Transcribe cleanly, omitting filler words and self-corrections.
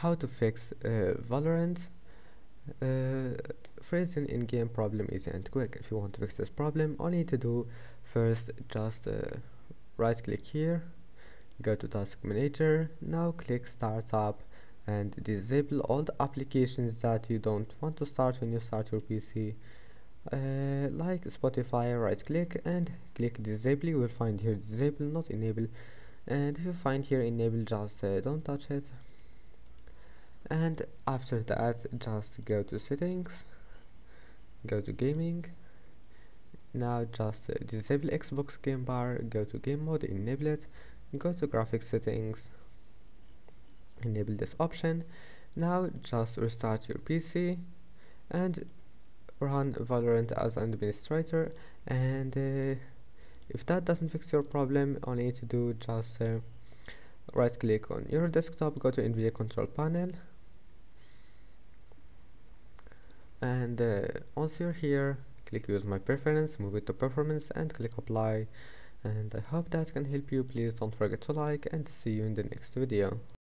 how to fix Valorant freezing in-game problem easy and quick. If you want to fix this problem, all you need to do first, just right click here, go to task manager, now click startup and disable all the applications that you don't want to start when you start your PC, like Spotify. Right click and click disable. You will find here disable, not enable, and if you find here enable, just don't touch it. And after that, just go to settings, go to gaming. Now just disable Xbox game bar, go to game mode, enable it, go to graphics settings, enable this option. Now just restart your PC and run Valorant as an administrator. And if that doesn't fix your problem, all you need to do, just right click on your desktop, go to NVIDIA control panel, and once you're here, click use my preference, move it to performance and click apply. And I hope that can help you. Please don't forget to like, and see you in the next video.